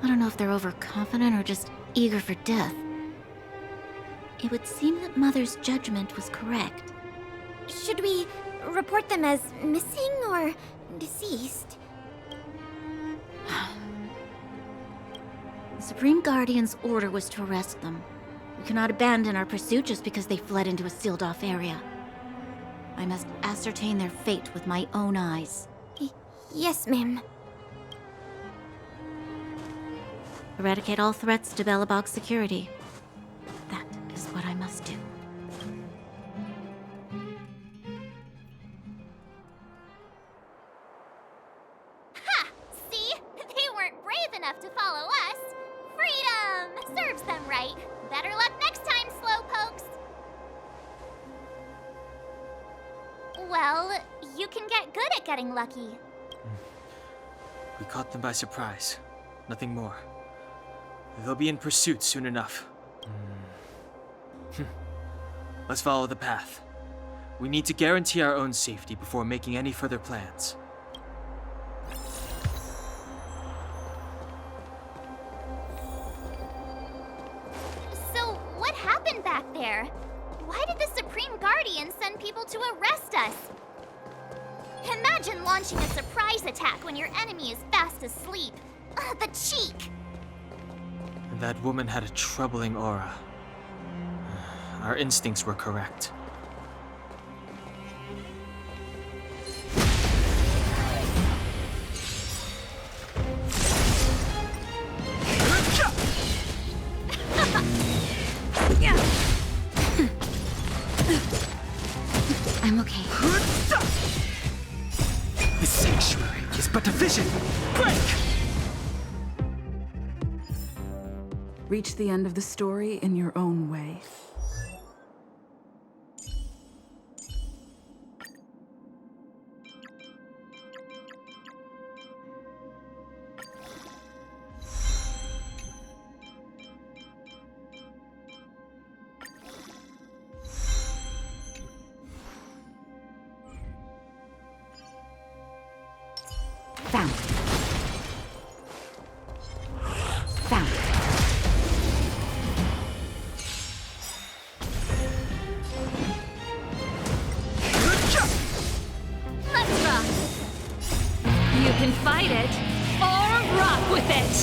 I don't know if they're overconfident or just eager for death. It would seem that Mother's judgment was correct. Should we report them as missing or deceased? The Supreme Guardian's order was to arrest them. We cannot abandon our pursuit just because they fled into a sealed-off area. I must ascertain their fate with my own eyes. Yes, ma'am. Eradicate all threats to Belobog's security. That is what I must do. Ha! See? They weren't brave enough to follow us. Freedom! Serves them right. Better luck next time, slowpokes. Well, you can get good at getting lucky. We caught them by surprise. Nothing more. They'll be in pursuit soon enough. Let's follow the path. We need to guarantee our own safety before making any further plans. So, what happened back there? Why did the Supreme Guardian send people to arrest us? Imagine launching a surprise attack when your enemy is fast asleep. The cheek! That woman had a troubling aura. Our instincts were correct. I'm okay. The sanctuary is but a vision. Break! Reach the end of the story in your own way. Found. Found. Let's rock! You can fight it, or rock with it!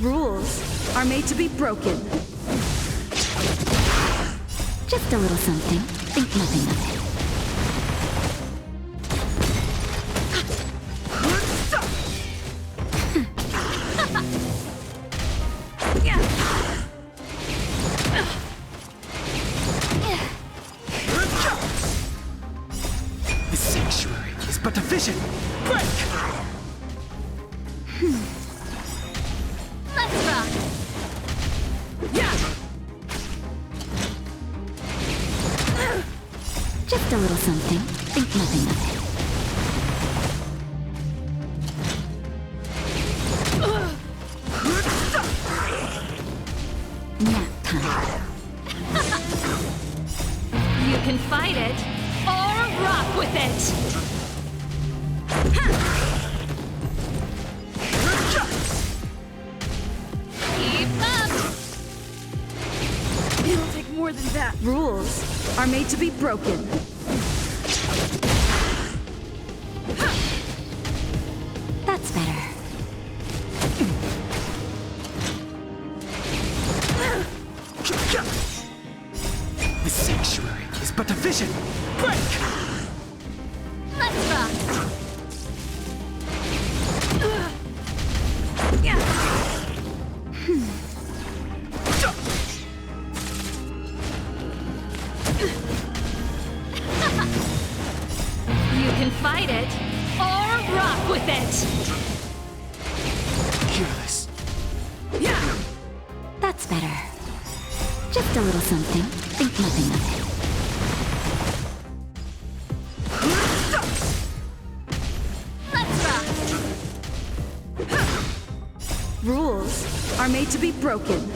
Rules are made to be broken. Just a little something. Think nothing of it. The sanctuary is but a vision. Break! Let's rock! Just a little something. Think nothing of it. Nap time. You can fight it, or rock with it! That rules are made to be broken. That's better. The sanctuary is but a vision. Break! Let's rock! You can fight it, or rock with it! Careless. That's better. Just a little something. Think nothing of it. Let's rock! Rules are made to be broken.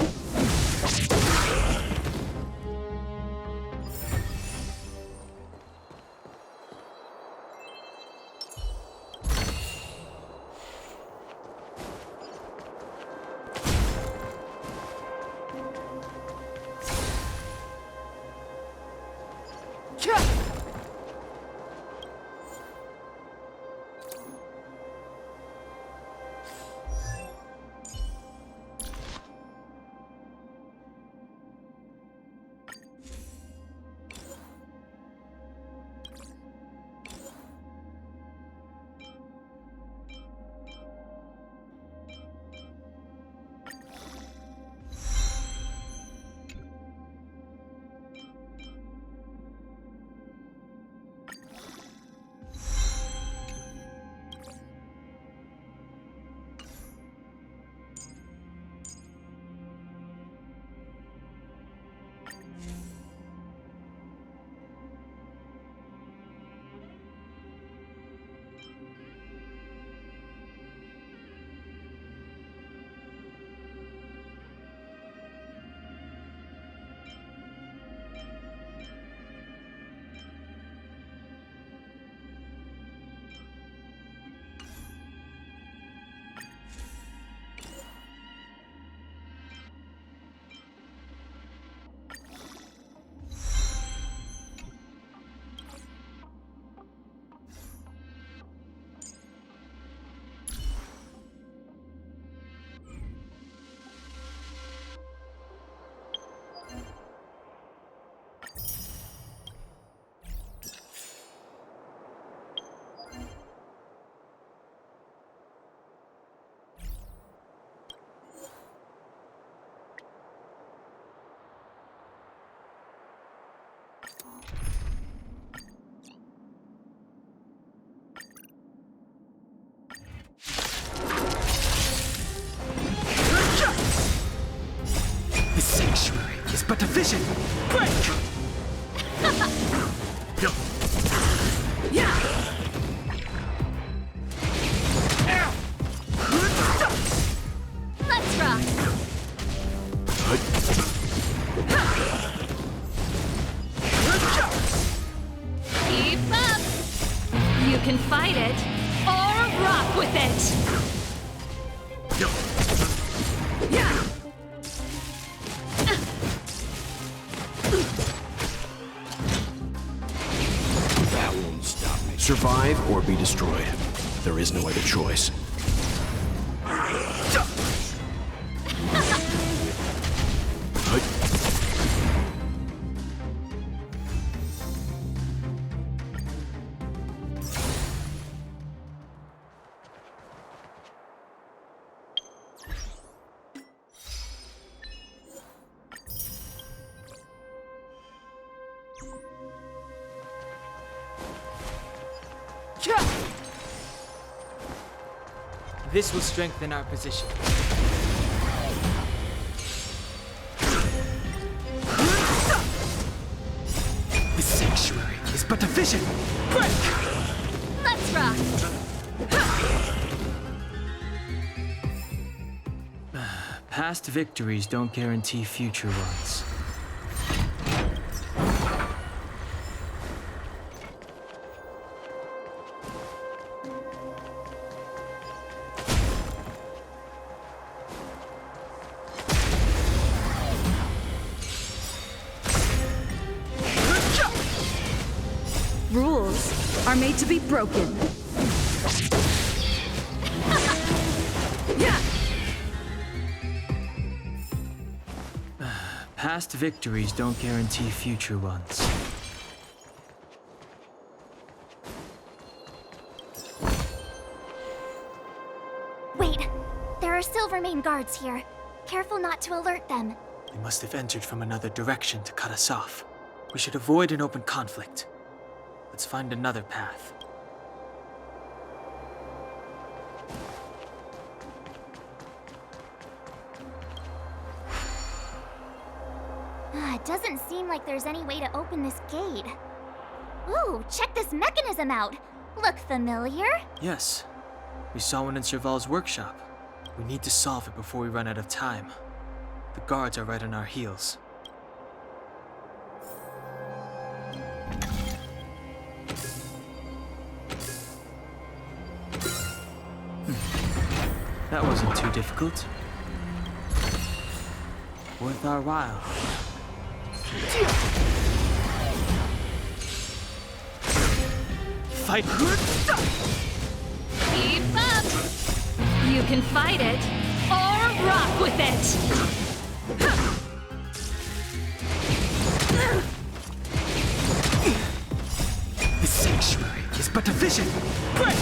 The sanctuary is but a vision. Break! Let's rock! Keep up! You can fight it, or rock with it! That won't stop me. Survive or be destroyed. There is no other choice. This will strengthen our position. The sanctuary is but a vision. Break! Let's rock! Past victories don't guarantee future ones. are made to be broken. Past victories don't guarantee future ones. Wait, there are Silvermane guards here. Careful not to alert them. They must have entered from another direction to cut us off. We should avoid an open conflict. Let's find another path. It doesn't seem like there's any way to open this gate. Ooh, check this mechanism out. Look familiar? Yes. We saw one in Serval's workshop. We need to solve it before we run out of time. The guards are right on our heels. That wasn't too difficult. Worth our while. Fight! Keep up! You can fight it, or rock with it! The sanctuary is but a vision. Break!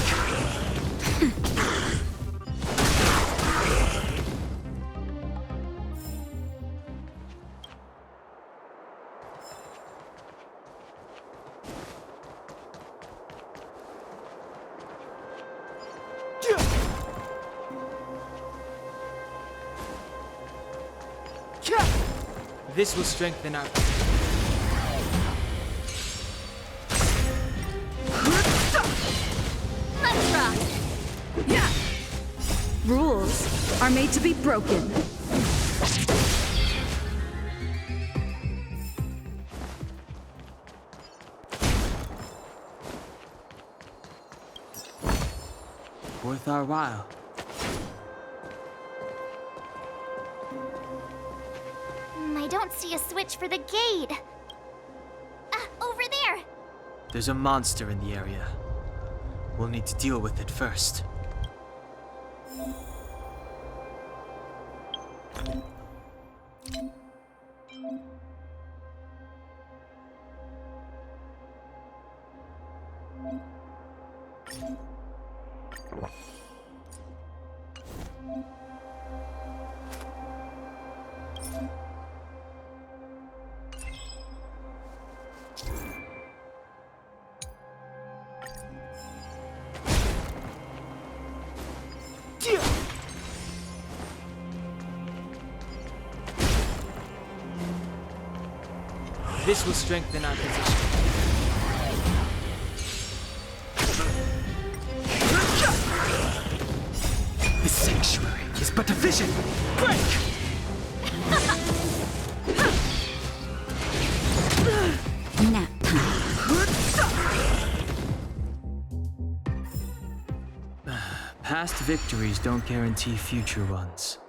This will strengthen our... Let's rock! Yeah! Rules are made to be broken. Worth our while. I don't see a switch for the gate. Over there! There's a monster in the area. We'll need to deal with it first. This will strengthen our position. The sanctuary is but a vision. Break! Nap time. Past victories don't guarantee future ones.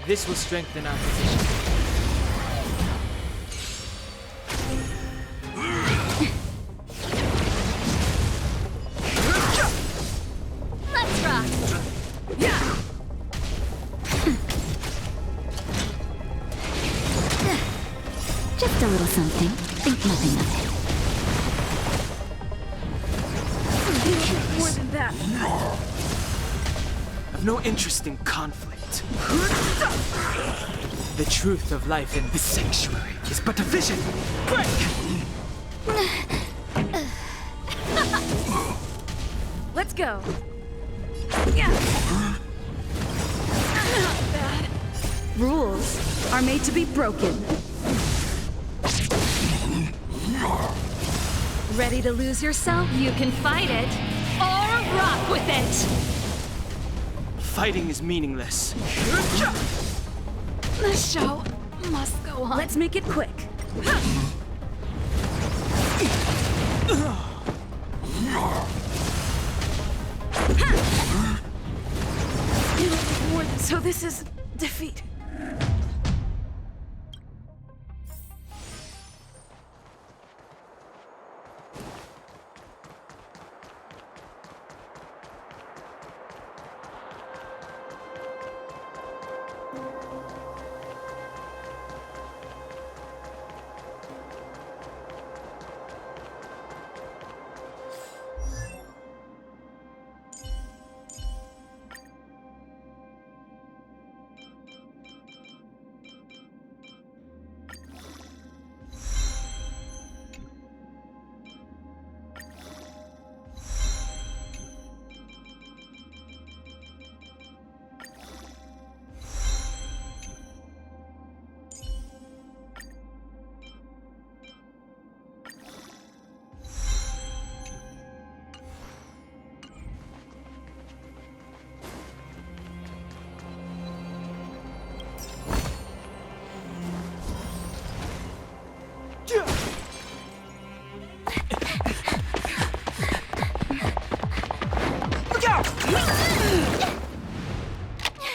This will strengthen our position. Let's rock! Just a little something. Think nothing of it. More than that. I've no interest in conflict. The truth of life in this sanctuary is but a vision. Break! Let's go. Yeah. Not bad. Rules are made to be broken. Ready to lose yourself? You can fight it, or rock with it! Fighting is meaningless. The show must go on. Let's make it quick. So this is defeat.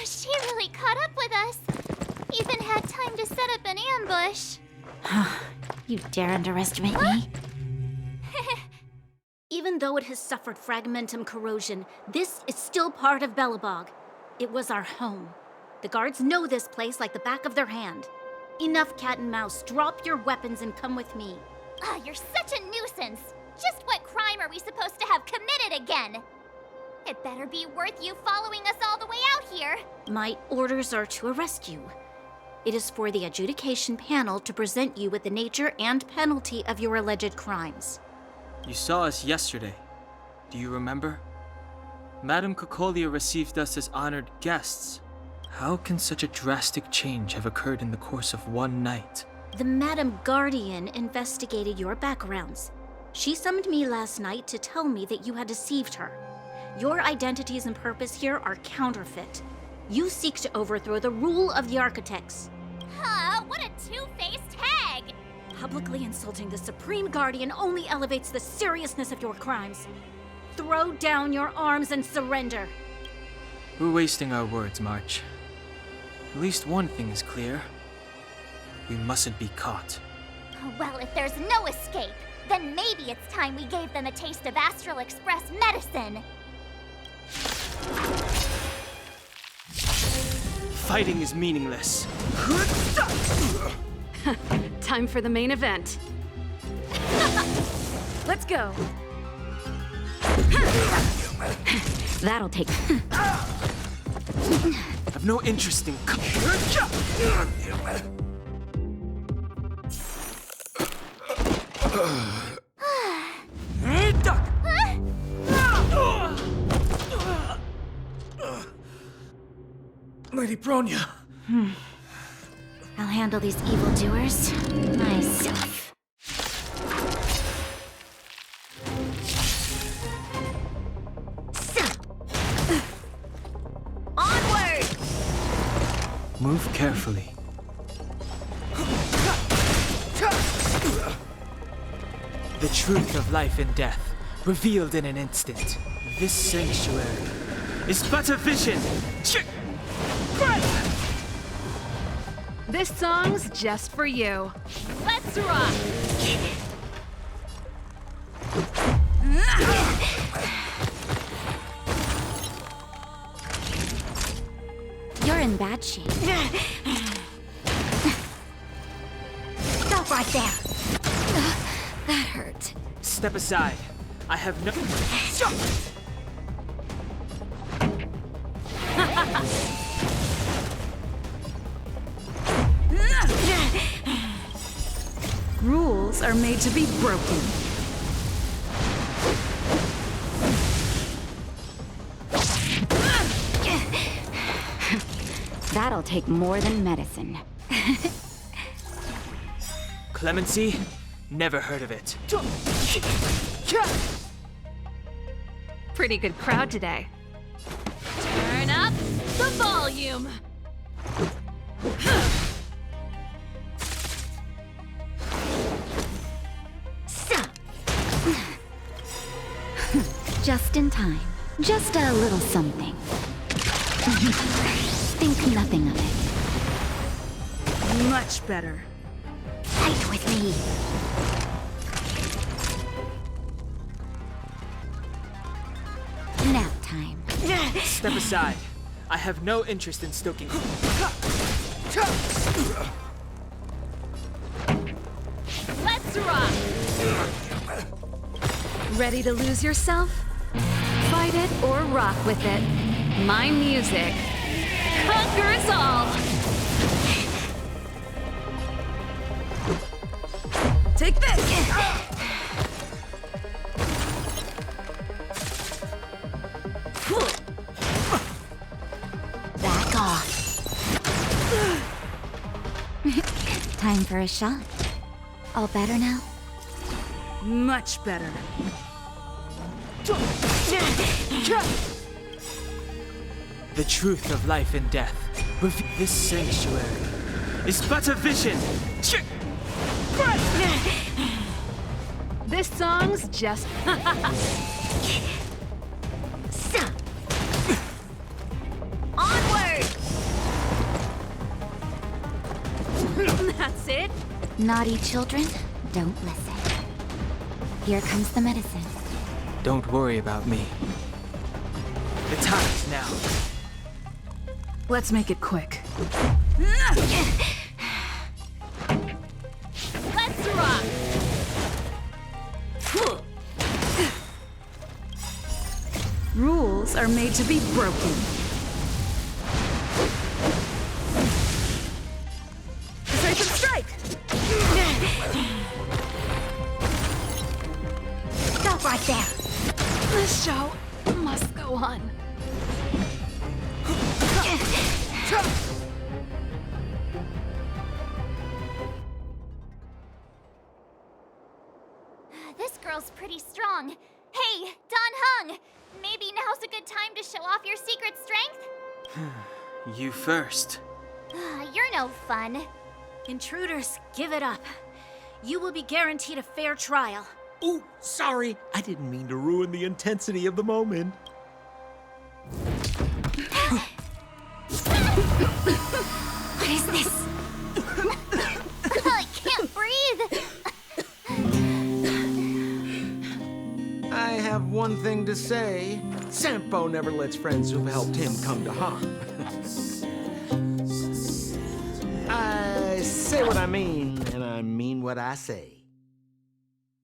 She really caught up with us. Even had time to set up an ambush. You dare underestimate me? Even though it has suffered fragmentum corrosion, this is still part of Belobog. It was our home. The guards know this place like the back of their hand. Enough cat and mouse. Drop your weapons and come with me. You're such a nuisance. Just what crime are we supposed to have committed again? It better be worth you following us all the way out here. My orders are to arrest you. It is for the adjudication panel to present you with the nature and penalty of your alleged crimes. You saw us yesterday. Do you remember? Madame Cocolia received us as honored guests. How can such a drastic change have occurred in the course of one night? The Madame Guardian investigated your backgrounds. She summoned me last night to tell me that you had deceived her. Your identities and purpose here are counterfeit. You seek to overthrow the rule of the Architects. What a two-faced hag! Publicly insulting the Supreme Guardian only elevates the seriousness of your crimes. Throw down your arms and surrender. We're wasting our words, March. At least one thing is clear. We mustn't be caught. Well, if there's no escape, then maybe it's time we gave them a taste of Astral Express medicine. Fighting is meaningless. Time for the main event. Let's go. That'll take. I've no interest in. Lady Bronya. I'll handle these evildoers myself. Onward! Move carefully. The truth of life and death, revealed in an instant. This sanctuary is but a vision. This song's just for you. Let's rock! You're in bad shape. Stop right there. That hurt. Step aside. I have no. Rules are made to be broken. That'll take more than medicine. Clemency? Never heard of it. Pretty good crowd today. Turn up the volume. Just in time. Just a little something. Think nothing of it. Much better. Fight with me. Nap time. Step aside. I have no interest in stoking. Let's rock! Ready to lose yourself? Fight it or rock with it. My music conquers all! Take this! Back off. Time for a shot. All better now? Much better. The truth of life and death. This sanctuary is but a vision. This song's just... Onward! That's it? Naughty children, don't listen. Here comes the medicine. Don't worry about me. The time is now. Let's make it quick. Let's rock! Rules are made to be broken. Safe and strike! Stop right there. This show must go on. This girl's pretty strong. Hey, Don Hung! Maybe now's a good time to show off your secret strength? You first. You're no fun. Intruders, give it up. You will be guaranteed a fair trial. Ooh, sorry. I didn't mean to ruin the intensity of the moment. What is this? I can't breathe. I have one thing to say. Sampo never lets friends who've helped him come to harm. I say what I mean, and I mean what I say.